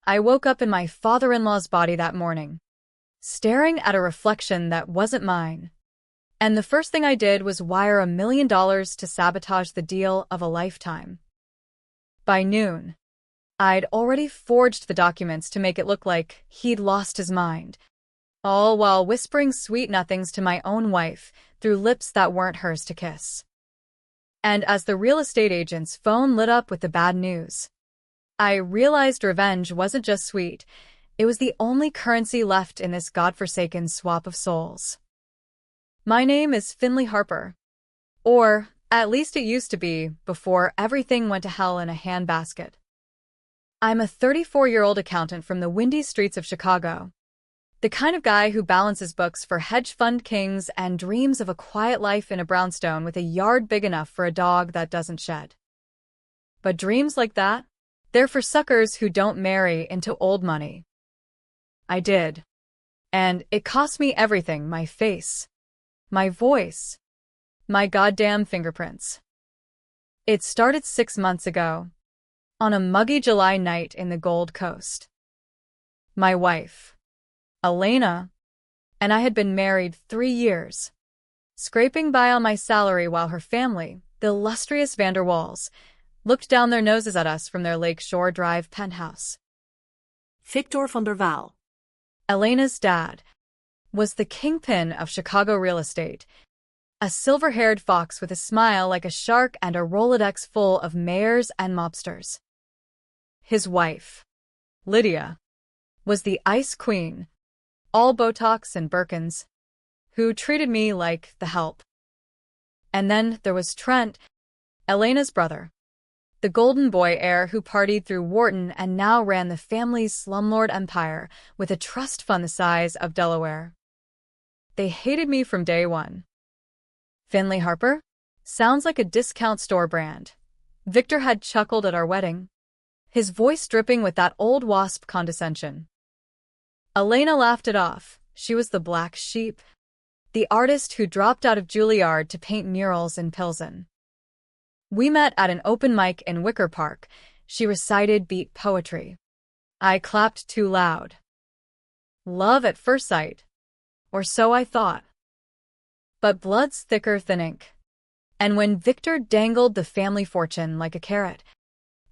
I woke up in my father-in-law's body that morning, staring at a reflection that wasn't mine. And the first thing I did was wire $1 million to sabotage the deal of a lifetime. By noon, I'd already forged the documents to make it look like he'd lost his mind, all while whispering sweet nothings to my own wife through lips that weren't hers to kiss. And as the real estate agent's phone lit up with the bad news, I realized revenge wasn't just sweet, it was the only currency left in this godforsaken swap of souls. My name is Finley Harper. Or, at least it used to be, before everything went to hell in a handbasket. I'm a 34-year-old accountant from the windy streets of Chicago. The kind of guy who balances books for hedge fund kings and dreams of a quiet life in a brownstone with a yard big enough for a dog that doesn't shed. But dreams like that? They're for suckers who don't marry into old money. I did. And it cost me everything: my face, my voice, my goddamn fingerprints. It started 6 months ago, on a muggy July night in the Gold Coast. My wife, Elena, and I had been married 3 years, scraping by on my salary while her family, the illustrious Vanderwalls, looked down their noses at us from their Lakeshore Drive penthouse. Victor van der Waal, Elena's dad, was the kingpin of Chicago real estate, a silver-haired fox with a smile like a shark and a Rolodex full of mayors and mobsters. His wife, Lydia, was the ice queen, all Botox and Birkins, who treated me like the help. And then there was Trent, Elena's brother, the golden boy heir who partied through Wharton and now ran the family's slumlord empire with a trust fund the size of Delaware. They hated me from day one. Finley Harper? Sounds like a discount store brand. Victor had chuckled at our wedding, his voice dripping with that old wasp condescension. Elena laughed it off. She was the black sheep, the artist who dropped out of Juilliard to paint murals in Pilsen. We met at an open mic in Wicker Park. She recited beat poetry. I clapped too loud. Love at first sight. Or so I thought. But blood's thicker than ink. And when Victor dangled the family fortune like a carrot,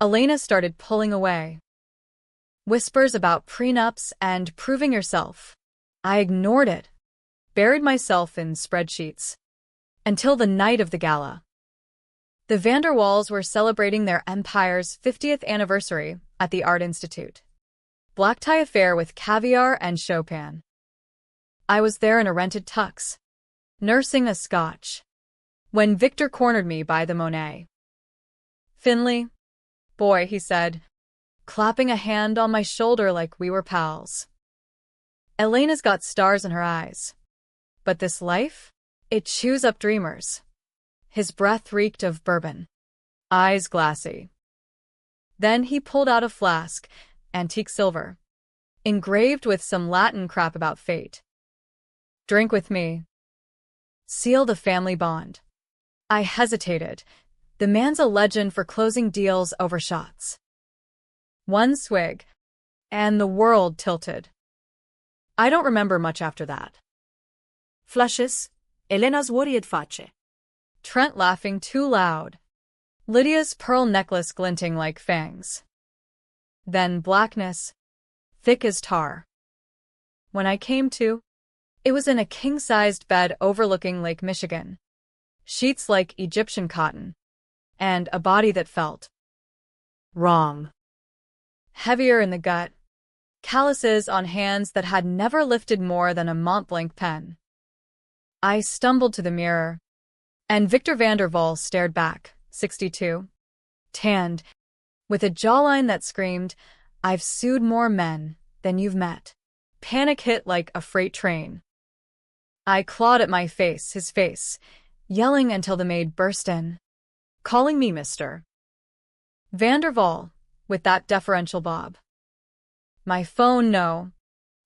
Elena started pulling away. Whispers about prenups and proving yourself. I ignored it, buried myself in spreadsheets. Until the night of the gala. The Vanderwalls were celebrating their empire's 50th anniversary at the Art Institute. Black tie affair with caviar and Chopin. I was there in a rented tux, nursing a scotch, when Victor cornered me by the Monet. Finley, boy, he said, clapping a hand on my shoulder like we were pals. Elena's got stars in her eyes. But this life? It chews up dreamers. His breath reeked of bourbon, eyes glassy. Then he pulled out a flask, antique silver, engraved with some Latin crap about fate. Drink with me. Seal the family bond. I hesitated. The man's a legend for closing deals over shots. One swig, and the world tilted. I don't remember much after that. flashes, Elena's worried face. Trent laughing too loud. Lydia's pearl necklace glinting like fangs. Then blackness, thick as tar. When I came to, it was in a king-sized bed overlooking Lake Michigan. Sheets like Egyptian cotton. And a body that felt wrong. Heavier in the gut. Calluses on hands that had never lifted more than a Montblanc pen. I stumbled to the mirror. And Victor Vanderwaal stared back, 62, tanned, with a jawline that screamed, "I've sued more men than you've met." Panic hit like a freight train. I clawed at my face, his face, yelling until the maid burst in, calling me Mr. Vanderwaal, with that deferential bob. My phone, no.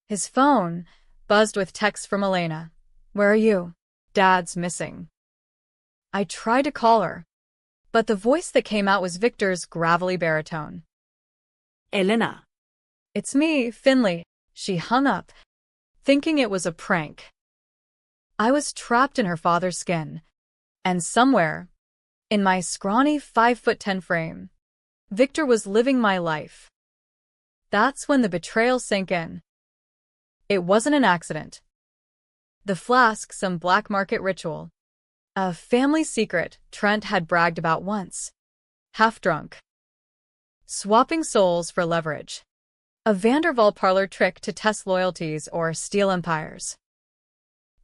His phone buzzed with texts from Elena. "Where are you? Dad's missing." I tried to call her, but the voice that came out was Victor's gravelly baritone. Elena. It's me, Finley. She hung up, thinking it was a prank. I was trapped in her father's skin. And somewhere, in my scrawny 5'10" frame, Victor was living my life. That's when the betrayal sank in. It wasn't an accident. The flask, some black market ritual. A family secret Trent had bragged about once. Half drunk. Swapping souls for leverage. A Vanderval parlor trick to test loyalties or steal empires.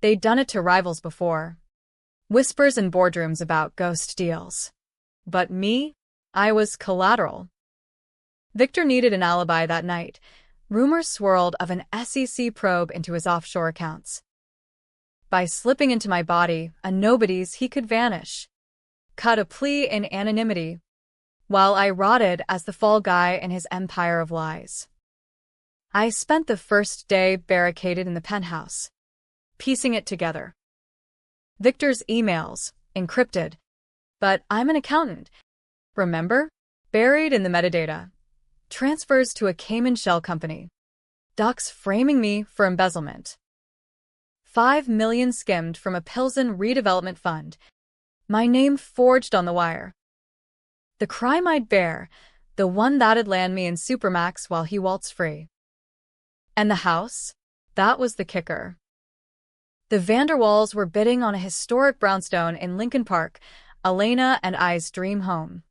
They'd done it to rivals before. Whispers in boardrooms about ghost deals. But me? I was collateral. Victor needed an alibi that night. Rumors swirled of an SEC probe into his offshore accounts. By slipping into my body, a nobody's, he could vanish. Cut a plea in anonymity, while I rotted as the fall guy in his empire of lies. I spent the first day barricaded in the penthouse, piecing it together. Victor's emails, encrypted. But I'm an accountant. Remember? Buried in the metadata. Transfers to a Cayman shell company. Docs framing me for embezzlement. 5 million skimmed from a Pilsen redevelopment fund. My name forged on the wire. The crime I'd bear, the one that'd land me in Supermax while he waltzed free. And the house? That was the kicker. The Vanderwalls were bidding on a historic brownstone in Lincoln Park, Elena and I's dream home.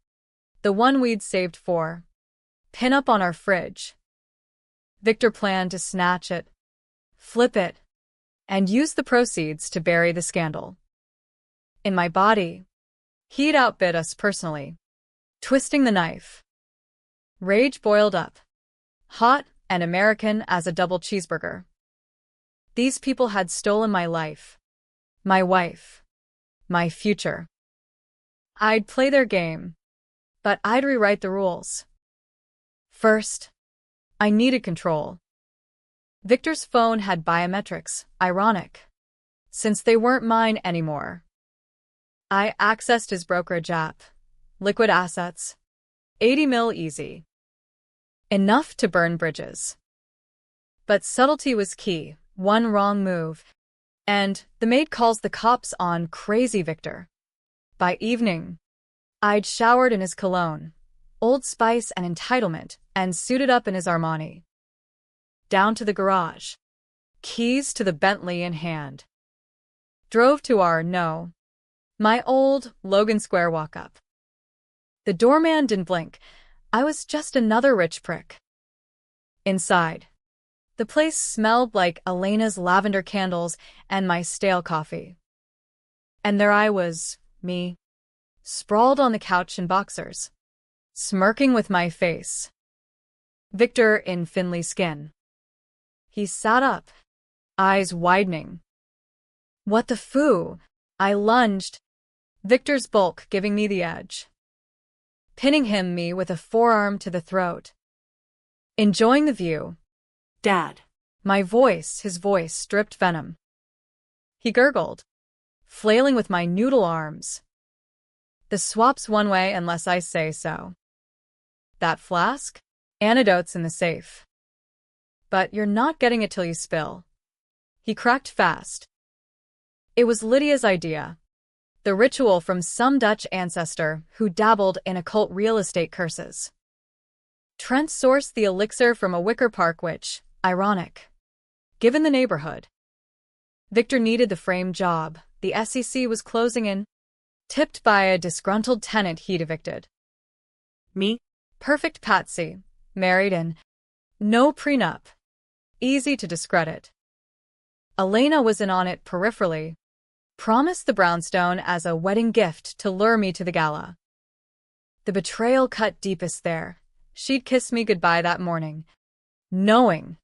The one we'd saved for. Pin up on our fridge. Victor planned to snatch it, flip it, and use the proceeds to bury the scandal. In my body, he'd outbid us personally, twisting the knife. Rage boiled up, hot and American as a double cheeseburger. These people had stolen my life, my wife, my future. I'd play their game, but I'd rewrite the rules. First, I needed control. Victor's phone had biometrics, ironic, since they weren't mine anymore. I accessed his brokerage app, liquid assets, 80 mil easy. Enough to burn bridges. But subtlety was key, one wrong move, and the maid calls the cops on crazy Victor. By evening, I'd showered in his cologne, Old Spice and entitlement, and suited up in his Armani. Down to the garage. Keys to the Bentley in hand. Drove to my old Logan Square walk-up. The doorman didn't blink. I was just another rich prick. Inside, the place smelled like Elena's lavender candles and my stale coffee. And there I was, me, sprawled on the couch in boxers, smirking with my face. Victor in Finley's skin. He sat up, eyes widening. What the foo? I lunged, Victor's bulk giving me the edge. Pinning me with a forearm to the throat. Enjoying the view. Dad. His voice dripped venom. He gurgled, flailing with my noodle arms. The swap's one way unless I say so. That flask? Antidote's in the safe. But you're not getting it till you spill. He cracked fast. It was Lydia's idea. The ritual from some Dutch ancestor who dabbled in occult real estate curses. Trent sourced the elixir from a Wicker Park which, ironic, given the neighborhood. Victor needed the frame job. The SEC was closing in, tipped by a disgruntled tenant he'd evicted. Me? Perfect patsy, married and no prenup. Easy to discredit. Elena was in on it peripherally. Promised the brownstone as a wedding gift to lure me to the gala. The betrayal cut deepest there. She'd kiss me goodbye that morning, knowing.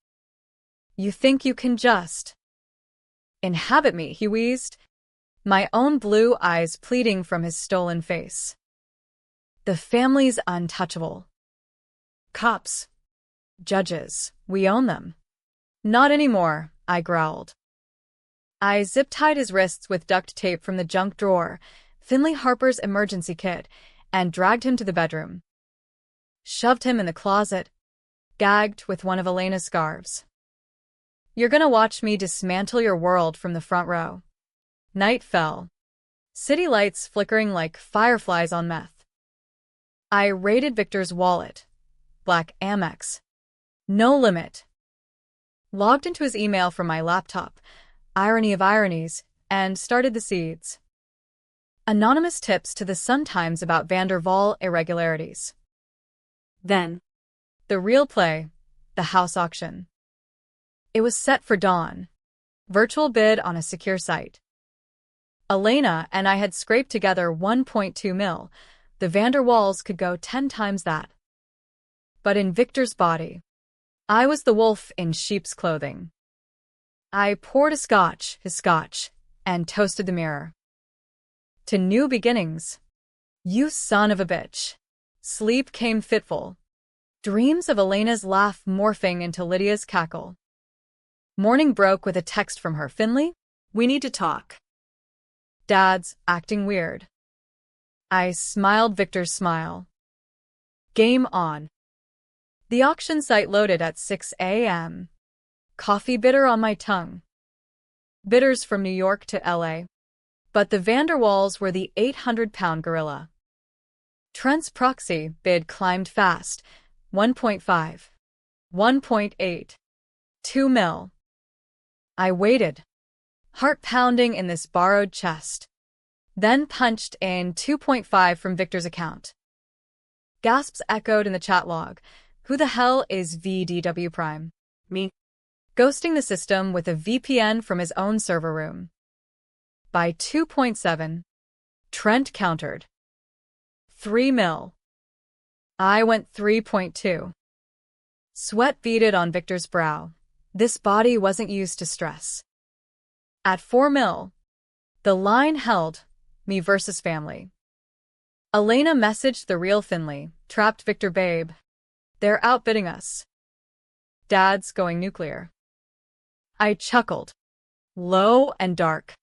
You think you can just inhabit me, he wheezed, my own blue eyes pleading from his stolen face. The family's untouchable. Cops. Judges, we own them. Not anymore, I growled. I zip-tied his wrists with duct tape from the junk drawer, Finley Harper's emergency kit, and dragged him to the bedroom. Shoved him in the closet, gagged with one of Elena's scarves. You're gonna watch me dismantle your world from the front row. Night fell. City lights flickering like fireflies on meth. I raided Victor's wallet. Black Amex. No limit. Logged into his email from my laptop. Irony of ironies. And started the seeds. Anonymous tips to the Sun-Times about Van der Waal irregularities. Then, The real play. The house auction. It was set for dawn. Virtual bid on a secure site. Elena and I had scraped together 1.2 mil. The Van der Waals could go 10 times that. But in Victor's body, I was the wolf in sheep's clothing. I poured his scotch, and toasted the mirror. To new beginnings. You son of a bitch. Sleep came fitful. Dreams of Elena's laugh morphing into Lydia's cackle. Morning broke with a text from her. Finley, we need to talk. Dad's acting weird. I smiled Victor's smile. Game on. The auction site loaded at 6 a.m. Coffee bitter on my tongue. Bidders from New York to L.A. But the Van der Waals were the 800-pound gorilla. Trent's proxy bid climbed fast. 1.5. 1.8. 2 mil. I waited, heart pounding in this borrowed chest. Then punched in 2.5 from Victor's account. Gasps echoed in the chat log. Who the hell is VDW Prime? Me. Ghosting the system with a VPN from his own server room. By 2.7, Trent countered. 3 mil. I went 3.2. Sweat beaded on Victor's brow. This body wasn't used to stress. At 4 mil, the line held, me versus family. Elena messaged the real Finley, trapped Victor babe. They're outbidding us. Dad's going nuclear. I chuckled. Low and dark.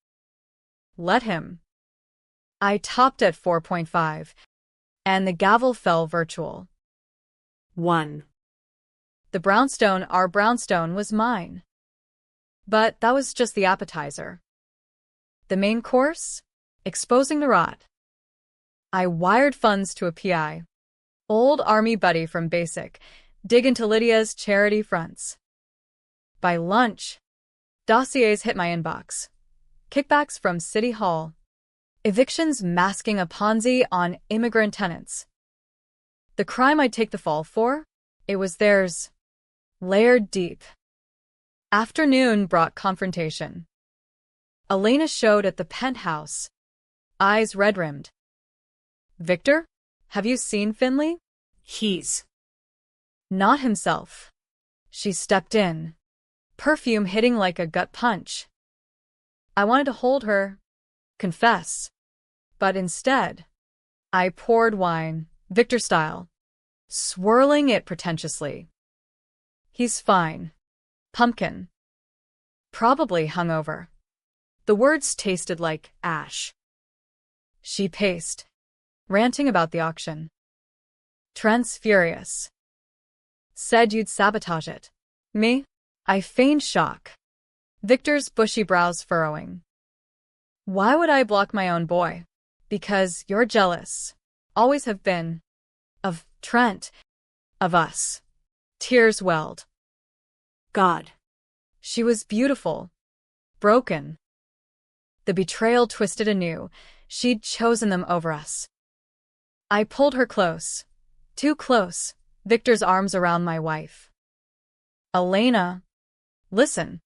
Let him. I topped at 4.5, and the gavel fell virtual. 1. The brownstone, our brownstone, was mine. But that was just the appetizer. The main course? Exposing the rot. I wired funds to a PI. Old army buddy from Basic. Dig into Lydia's charity fronts. By lunch, dossiers hit my inbox. Kickbacks from City Hall. Evictions masking a Ponzi on immigrant tenants. The crime I'd take the fall for? It was theirs. Layered deep. Afternoon brought confrontation. Elena showed at the penthouse. Eyes red-rimmed. Victor? Have you seen Finley? He's not himself. She stepped in. Perfume hitting like a gut punch. I wanted to hold her, confess. But instead, I poured wine, Victor style, swirling it pretentiously. He's fine. Pumpkin. Probably hungover. The words tasted like ash. She paced, ranting about the auction. Trent's furious. Said you'd sabotage it. Me? I feigned shock. Victor's bushy brows furrowing. Why would I block my own boy? Because you're jealous. Always have been. Of Trent. Of us. Tears welled. God. She was beautiful. Broken. The betrayal twisted anew. She'd chosen them over us. I pulled her close. Too close. Victor's arms around my wife. Elena. Listen.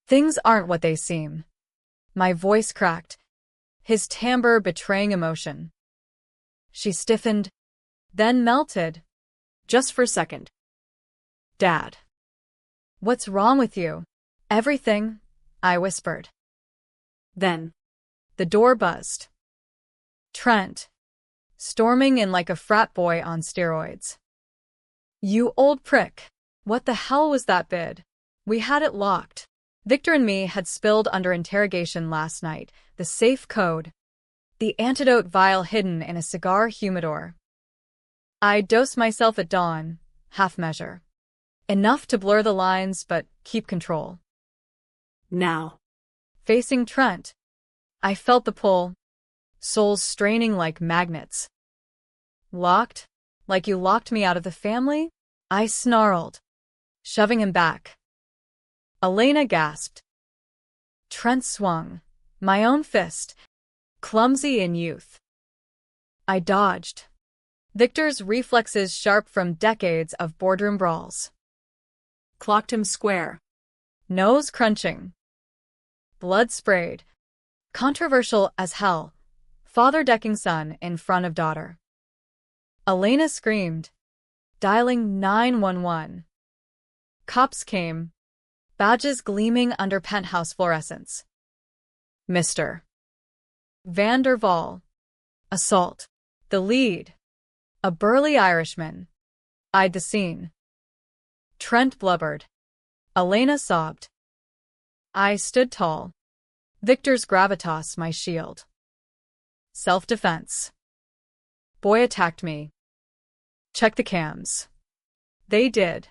Things aren't what they seem. My voice cracked. His timbre betraying emotion. She stiffened, then melted. Just for a second. Dad. What's wrong with you? Everything, I whispered. Then, the door buzzed. Trent. Storming in like a frat boy on steroids. You old prick. What the hell was that bid? We had it locked. Victor and me had spilled under interrogation last night, the safe code. The antidote vial hidden in a cigar humidor. I dosed myself at dawn, half measure. Enough to blur the lines but keep control. Now. Facing Trent, I felt the pull, souls straining like magnets. Locked, like you locked me out of the family? I snarled, shoving him back. Elena gasped. Trent swung, my own fist, clumsy in youth. I dodged. Victor's reflexes sharp from decades of boardroom brawls. Clocked him square. Nose crunching. Blood sprayed. Controversial as hell. Father decking son in front of daughter. Elena screamed, dialing 911. Cops came, badges gleaming under penthouse fluorescents. Mr. Van der Waal. Assault. The lead, a burly Irishman, eyed the scene. Trent blubbered. Elena sobbed. I stood tall. Victor's gravitas my shield. Self-defense. Boy attacked me. Check the cams. They did.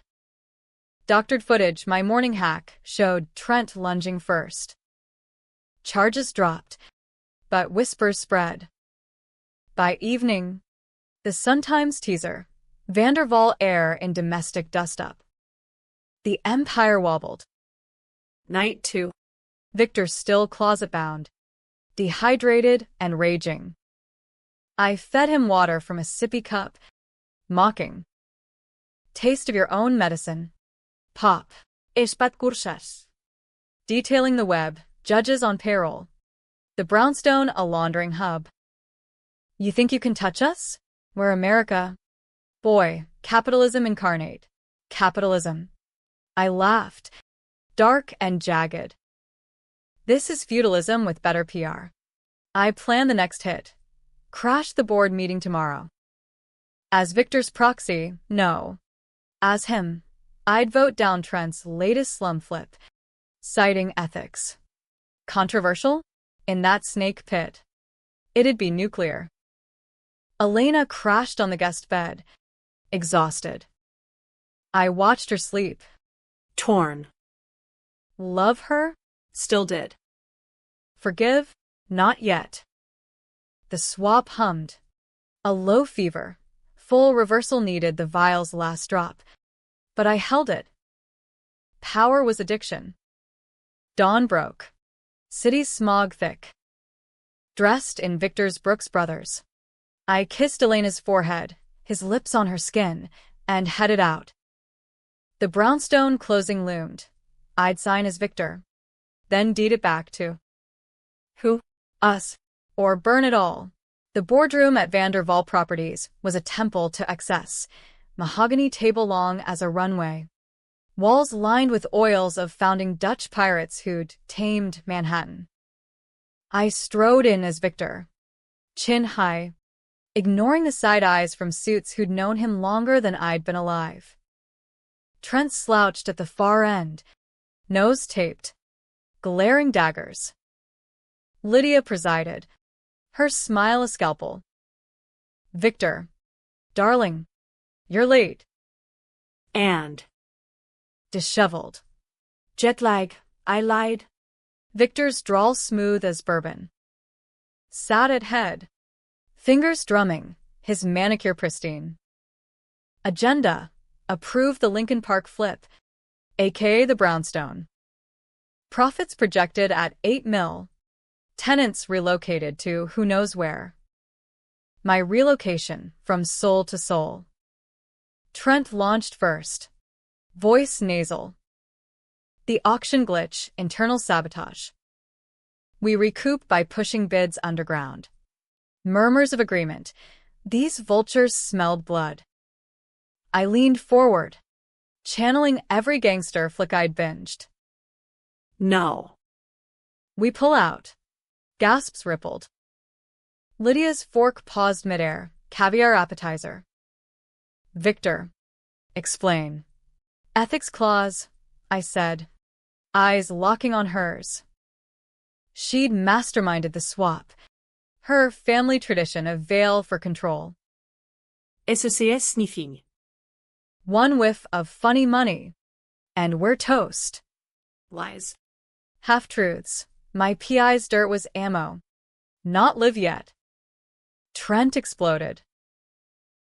Doctored footage, my morning hack, showed Trent lunging first. Charges dropped, but whispers spread. By evening, the Sun-Times teaser, Van der Waal heir in domestic dust-up. The empire wobbled. Night 2. Victor still closet-bound, dehydrated and raging. I fed him water from a sippy cup, mocking. Taste of your own medicine. Pop. Espat kursas. Detailing the web, judges on payroll. The brownstone a laundering hub. You think you can touch us? We're America. Boy, capitalism incarnate. Capitalism. I laughed, dark and jagged. This is feudalism with better PR. I plan the next hit. Crash the board meeting tomorrow. As Victor's proxy, no. As him, I'd vote down Trent's latest slum flip, citing ethics. Controversial? In that snake pit. It'd be nuclear. Elena crashed on the guest bed, exhausted. I watched her sleep. Torn. Love her? Still did. Forgive? Not yet. The swab hummed. A low fever. Full reversal needed the vial's last drop. But I held it. Power was addiction. Dawn broke. City smog thick. Dressed in Victor's Brooks Brothers. I kissed Elena's forehead, his lips on her skin, and headed out. The brownstone closing loomed. I'd sign as Victor. Then deed it back to who? Us. Or burn it all. The boardroom at Van der Waal Properties was a temple to excess, mahogany table long as a runway. Walls lined with oils of founding Dutch pirates who'd tamed Manhattan. I strode in as Victor, chin high, ignoring the side eyes from suits who'd known him longer than I'd been alive. Trent slouched at the far end, nose taped, glaring daggers. Lydia presided, her smile a scalpel. Victor, darling, you're late. And. Disheveled. Jet lag, I lied. Victor's drawl smooth as bourbon. Sat at head, fingers drumming, his manicure pristine. Agenda, approve the Lincoln Park flip, aka the brownstone. Profits projected at $8 million. Tenants relocated to who knows where. My relocation from soul to soul. Trent launched first. Voice nasal. The auction glitch, internal sabotage. We recoup by pushing bids underground. Murmurs of agreement. These vultures smelled blood. I leaned forward, channeling every gangster flick I'd binged. No. We pull out. Gasps rippled. Lydia's fork paused midair, caviar appetizer. Victor. Explain. Ethics clause, I said, eyes locking on hers. She'd masterminded the swap, her family tradition of veil for control. SOCS sniffing. One whiff of funny money, And we're toast. Lies. Half-truths. My PI's dirt was ammo. Not live yet. Trent exploded.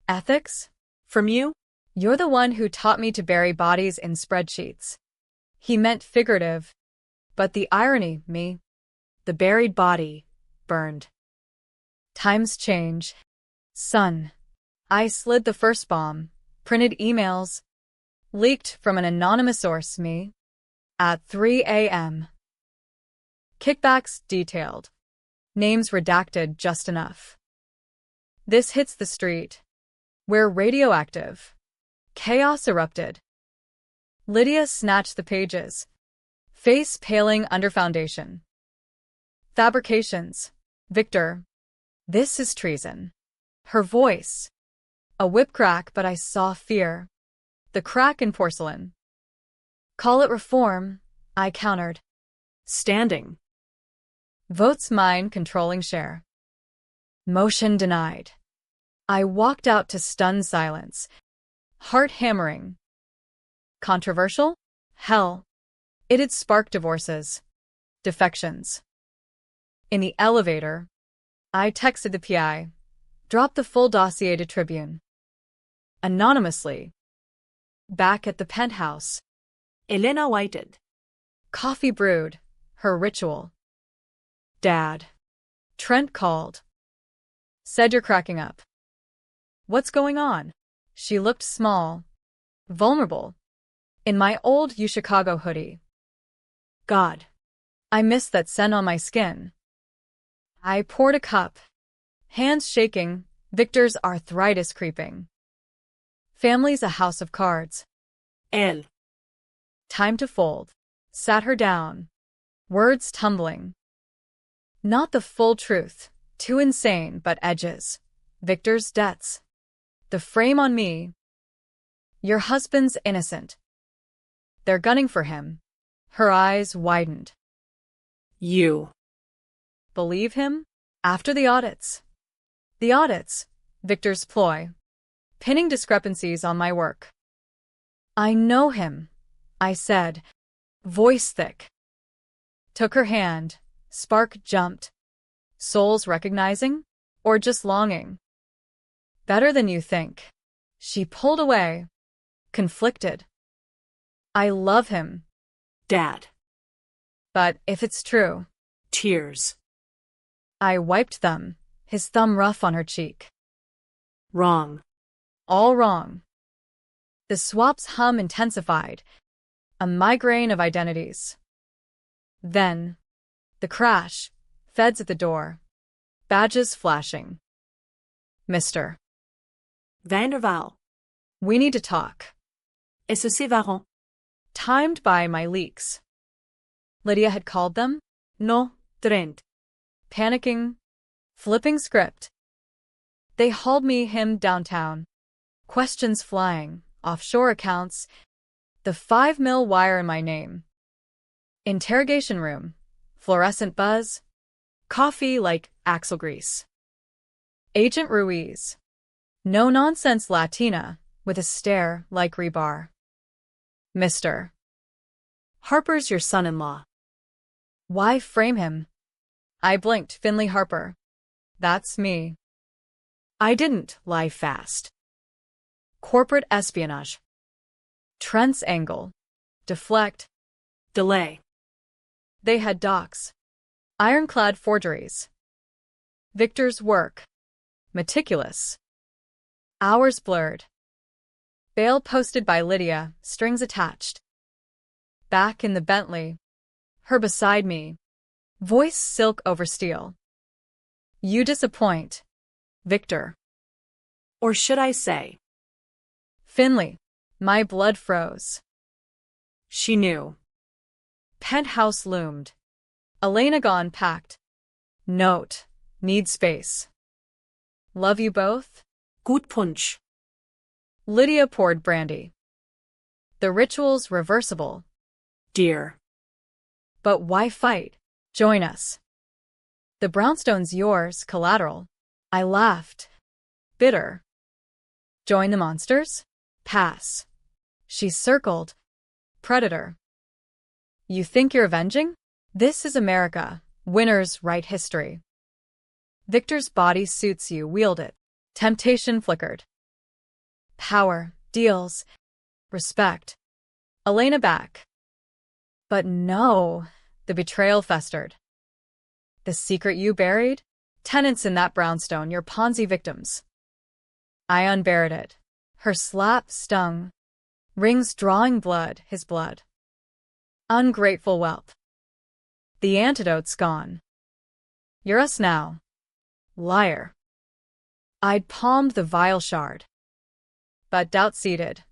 Ethics? From you? You're the one who taught me to bury bodies in spreadsheets. He meant figurative. But the irony, me. The buried body, burned. Times change. Son. I slid the first bomb, printed emails, leaked from an anonymous source, me. At 3 a.m. Kickbacks detailed. Names redacted just enough. This hits the street. We're radioactive. Chaos erupted. Lydia snatched the pages, face paling under foundation. Fabrications. Victor. This is treason. Her voice. A whip crack, but I saw fear. The crack in porcelain. Call it reform, I countered. Standing. Votes mine, controlling share. Motion denied. I walked out to stunned silence. Heart hammering. Controversial? Hell. It'd spark divorces. Defections. In the elevator, I texted the PI. Dropped the full dossier to Tribune. Anonymously. Back at the penthouse. Elena waited. Coffee brewed. Her ritual. Dad. Trent called. Said you're cracking up. What's going on? She looked small. Vulnerable. In my old UChicago hoodie. God. I missed that scent on my skin. I poured a cup. Hands shaking, Victor's arthritis creeping. Family's a house of cards. El. Time to fold. Sat her down. Words tumbling. Not the full truth. Too insane, but edges. Victor's debts. The frame on me. Your husband's innocent. They're gunning for him. Her eyes widened. You. Believe him? After the audits. The audits. Victor's ploy. Pinning discrepancies on my work. I know him, I said, voice thick. Took her hand. Spark jumped. Souls recognizing? Or just longing? Better than you think. She pulled away. Conflicted. I love him. Dad. But if it's true. Tears. I wiped them, his thumb rough on her cheek. Wrong. All wrong. The swap's hum intensified. A migraine of identities. Then, the crash. Feds at the door. Badges flashing. Mr. Vanderval. We need to talk. Et ceci varont. Timed by my leaks. Lydia had called them? No, Trent. Panicking. Flipping script. They hauled him downtown. Questions flying. Offshore accounts. The 5 mil wire in my name. Interrogation room. Fluorescent buzz. Coffee like axle grease. Agent Ruiz. No-nonsense Latina, with a stare like rebar. Mr. Harper's your son-in-law. Why frame him? I blinked. Finley Harper. That's me. I didn't lie fast. Corporate espionage. Trent's angle. Deflect. Delay. They had docs. Ironclad forgeries. Victor's work. Meticulous. Hours blurred. Bail posted by Lydia, strings attached. Back in the Bentley. Her beside me. Voice silk over steel. You disappoint. Victor. Or should I say? Finley. My blood froze. She knew. Penthouse loomed. Elena gone packed. Note. Need space. Love you both? Gut Punch. Lydia poured brandy. The ritual's reversible. Dear. But why fight? Join us. The brownstone's yours, collateral. I laughed. Bitter. Join the monsters? Pass. She circled. Predator. You think you're avenging? This is America. Winners write history. Victor's body suits you, wield it. Temptation flickered. Power, deals, respect. Elena back. But no, the betrayal festered. The secret you buried? Tenants in that brownstone, your Ponzi victims. I unburied it. Her slap stung. Rings drawing blood, his blood. Ungrateful whelp. The antidote's gone. You're us now. Liar. I'd palmed the vile shard. But doubt seated.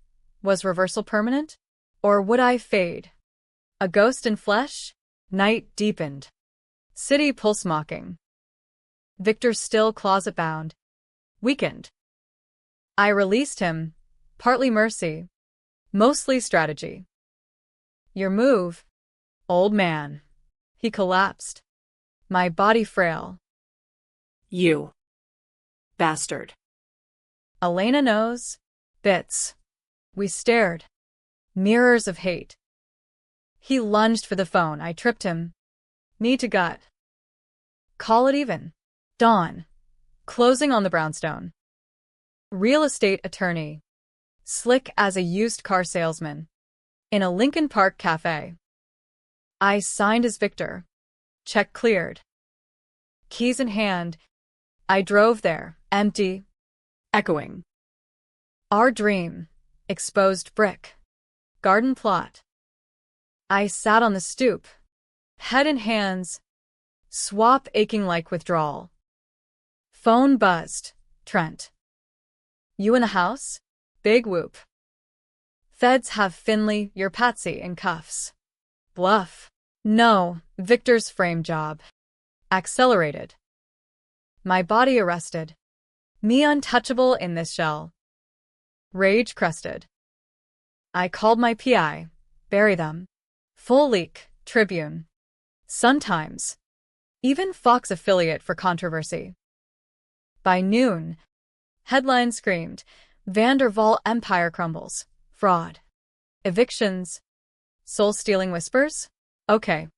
Was reversal permanent? Or would I fade? A ghost in flesh? Night deepened. City pulse mocking. Victor still closet-bound. Weakened. I released him, partly mercy, mostly strategy. Your move, old man. He collapsed. My body frail. You. Bastard. Elena knows. Bits. We stared. Mirrors of hate. He lunged for the phone. I tripped him. Knee to gut. Call it even. Dawn. Closing on the brownstone. Real estate attorney. Slick as a used car salesman. In a Lincoln Park cafe. I signed as Victor. Check cleared. Keys in hand. I drove there, empty. Echoing. Our dream. Exposed brick. Garden plot. I sat on the stoop. Head in hands. Swap aching like withdrawal. Phone buzzed. Trent. You in the house? Big whoop. Feds have Finley, your Patsy, in cuffs. Bluff. No, Victor's frame job. Accelerated. My body arrested. Me untouchable in this shell. Rage crested. I called my PI. Bury them. Full leak. Tribune. Sun-Times. Even Fox affiliate for controversy. By noon, headline screamed, Vanderval empire crumbles. Fraud. Evictions. Soul-stealing whispers? Okay.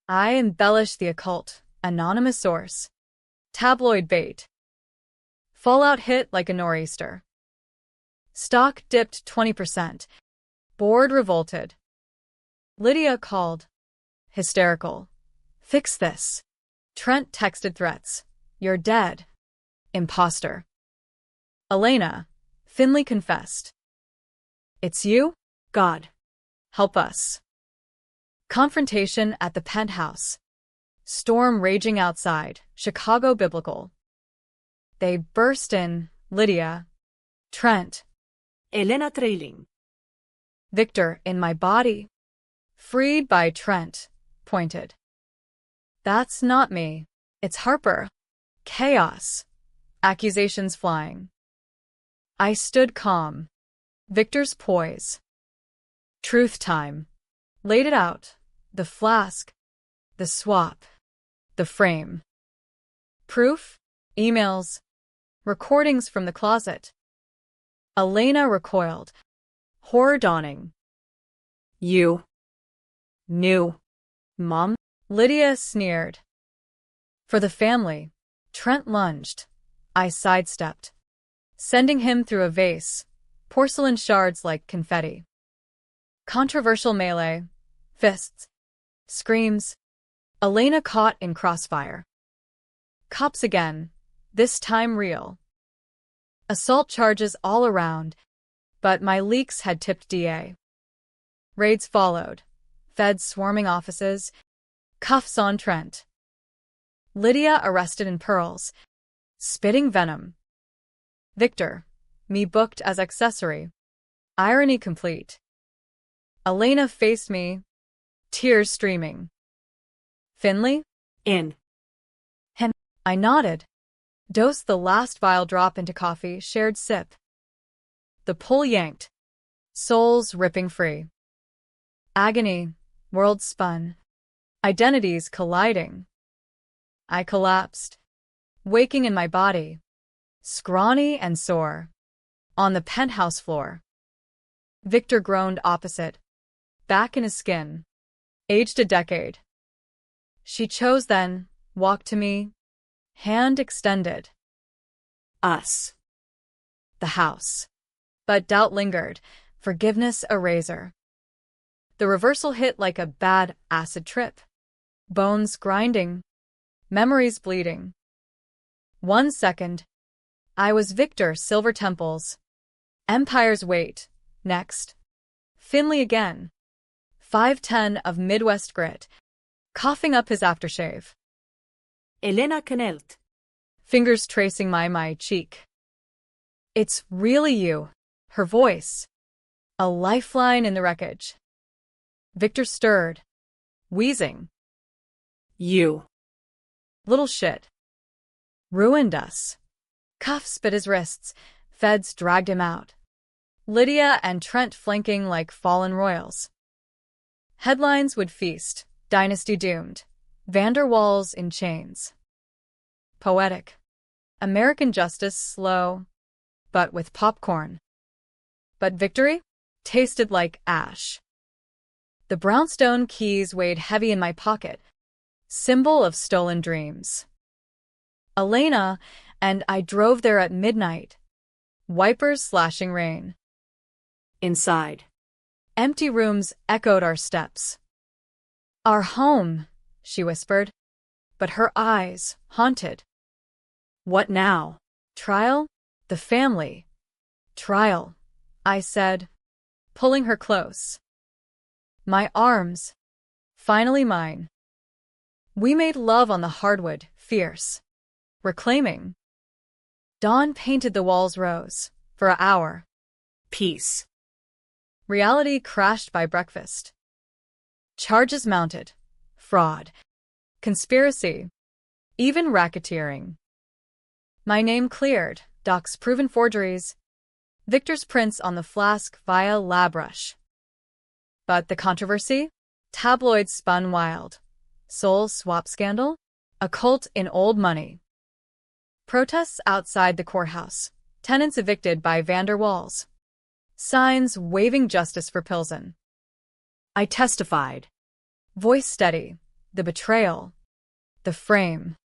I embellish the occult. Anonymous source. Tabloid bait. Fallout hit like a nor'easter. Stock dipped 20%. Board revolted. Lydia called. Hysterical. Fix this. Trent texted threats. You're dead. Imposter. Elena. Finley confessed. It's you? God. Help us. Confrontation at the penthouse. Storm raging outside. Chicago biblical. They burst in. Lydia. Trent. Elena trailing. Victor in my body. Freed by Trent. Pointed. That's not me. It's Harper. Chaos. Accusations flying. I stood calm. Victor's poise. Truth time. Laid it out. The flask. The swap. The frame. Proof? Emails. Recordings from the closet. Elena recoiled. Horror dawning. You. Knew. Mom? Lydia sneered. For the family. Trent lunged. I sidestepped. Sending him through a vase. Porcelain shards like confetti. Controversial melee. Fists. Screams. Elena caught in crossfire. Cops again. This time real. Assault charges all around. But my leaks had tipped DA. Raids followed. Feds swarming offices. Cuffs on Trent. Lydia arrested in pearls. Spitting venom. Victor. Me booked as accessory. Irony complete. Elena faced me. Tears streaming. Finley? In. Him. I nodded. Dosed the last vial drop into coffee, shared sip. The pull yanked. Souls ripping free. Agony. World spun. Identities colliding. I collapsed. Waking in my body. Scrawny and sore. On the penthouse floor. Victor groaned opposite. back in his skin. Aged a decade. She chose then, walked to me, hand extended. Us. The house. But doubt lingered, forgiveness a razor. The reversal hit like a bad acid trip. Bones grinding, memories bleeding. 1 second, I was Victor, silver temples. Empire's weight, next. Finley again. 5'10" of Midwest grit, coughing up his aftershave. Elena Knelt. Fingers tracing my cheek. It's really you, her voice. A lifeline in the wreckage. Victor stirred, wheezing. You. Little shit. Ruined us. Cuffs bit his wrists, feds dragged him out. Lydia and Trent flanking like fallen royals. Headlines would feast, dynasty doomed, Vander Waals in chains. Poetic. American justice slow, but with popcorn. But victory tasted like ash. The brownstone keys weighed heavy in my pocket, symbol of stolen dreams. Elena and I drove there at midnight, wipers slashing rain. Inside. Empty rooms echoed our steps. Our home, she whispered, but her eyes haunted. What now? Trial? The family. Trial, I said, pulling her close. My arms, finally mine. We made love on the hardwood, fierce, reclaiming. Dawn painted the walls rose, for an hour. Peace. Reality crashed by breakfast. Charges mounted. Fraud. Conspiracy. Even racketeering. My name cleared, docs proven forgeries. Victor's prints on the flask via lab rush. But the controversy? Tabloids spun wild. Soul swap scandal? A cult in old money. Protests outside the courthouse. Tenants evicted by Vander Waals. Signs waving justice for Pilsen. I testified. Voice steady. The betrayal. The frame.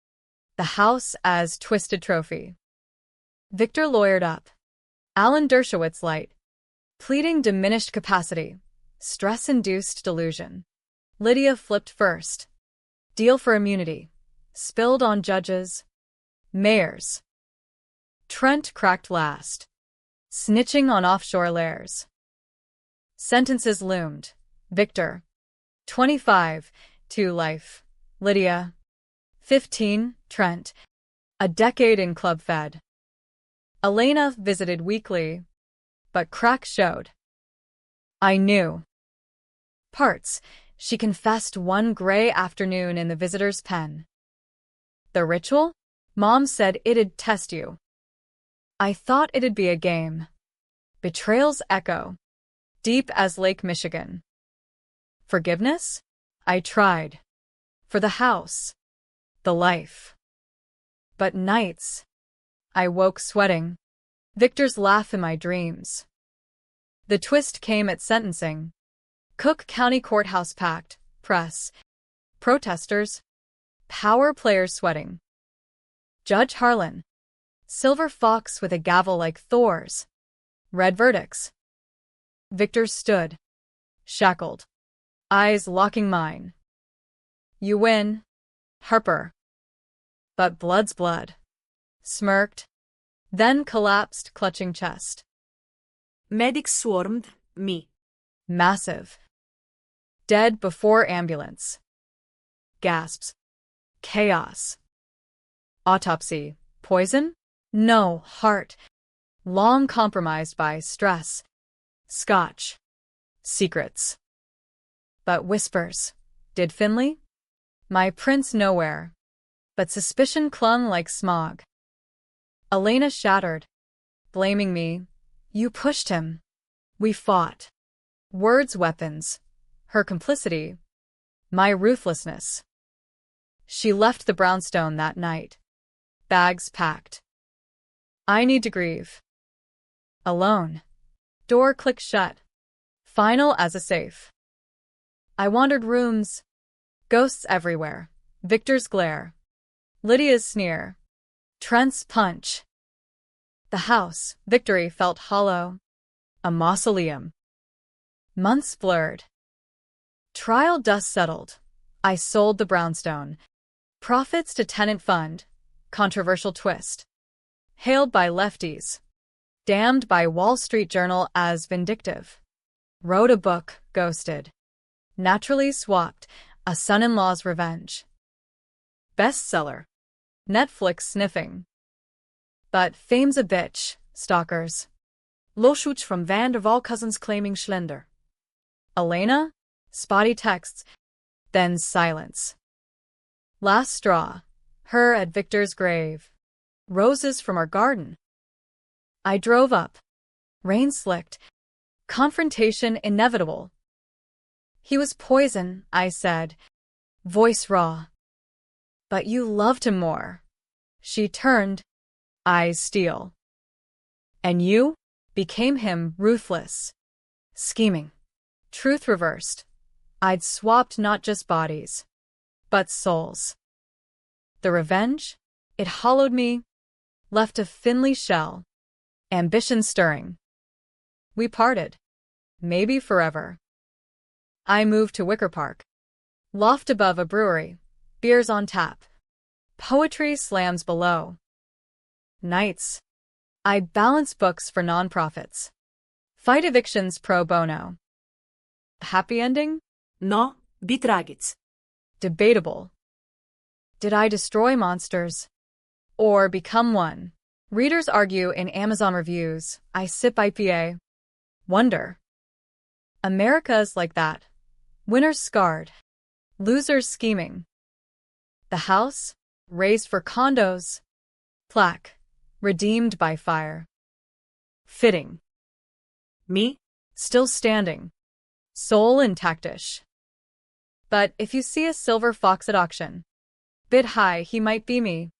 The house as twisted trophy. Victor lawyered up. Alan Dershowitz light. Pleading diminished capacity. Stress-induced delusion. Lydia flipped first. Deal for immunity. Spilled on judges. Mayors. Trent cracked last. Snitching on offshore lairs. Sentences loomed. Victor. 25, to life. Lydia. 15, Trent. A decade in club fed. Elena visited weekly, but cracks showed. I knew. Parts, she confessed one gray afternoon in the visitor's pen. The ritual? Mom said it'd test you. I thought it'd be a game. Betrayal's echo. Deep as Lake Michigan. Forgiveness? I tried. For the house. The life. But nights. I woke sweating. Victor's laugh in my dreams. The twist came at sentencing. Cook County Courthouse packed. Press. Protesters. Power players sweating. Judge Harlan. Silver fox with a gavel like Thor's. Red verdicts. Victor stood. Shackled. Eyes locking mine. You win, Harper. But blood's blood. Smirked. Then collapsed, clutching chest. Medics swarmed me. Massive. Dead before ambulance. Gasps. Chaos. Autopsy. Poison? No, heart. Long compromised by stress. Scotch. Secrets. But whispers. Did Finley? My prince nowhere. But suspicion clung like smog. Elena shattered. Blaming me. You pushed him. We fought. Words weapons. Her complicity. My ruthlessness. She left the brownstone that night. Bags packed. I need to grieve. Alone. Door clicked shut. Final as a safe. I wandered rooms. Ghosts everywhere. Victor's glare. Lydia's sneer. Trent's punch. The house, Victory, felt hollow. A mausoleum. Months blurred. Trial dust settled. I sold the brownstone. Profits to tenant fund. Controversial twist. Hailed by lefties. Damned by Wall Street Journal as vindictive. Wrote a book, ghosted. Naturally swapped, A Son-in-Law's Revenge. Bestseller. Netflix sniffing. But fame's a bitch, stalkers. Lawsuits from Van der Waal cousins claiming Schlender. Elena? Spotty texts. Then silence. Last straw. Her at Victor's grave. Roses from our garden. I drove up. Rain slicked. Confrontation inevitable. He was poison, I said. Voice raw. But you loved him more. She turned. Eyes steel. And you? Became him, ruthless. Scheming. Truth reversed. I'd swapped not just bodies, but souls. The revenge? It hollowed me, left a Finley shell, ambition stirring. We parted. Maybe forever. I moved to Wicker Park. Loft above a brewery. Beers on tap. Poetry slams below. Nights. I balance books for nonprofits. Fight evictions pro bono. Happy ending? No, bi tragic. Debatable. Did I destroy monsters? Or become one? Readers argue in Amazon reviews. I sip IPA. Wonder. America's like that. Winners scarred. Losers scheming. The house? Raised for condos. Plaque. Redeemed by fire. Fitting. Me? Still standing. Soul intactish. But if you see a silver fox at auction, bid high, he might be me.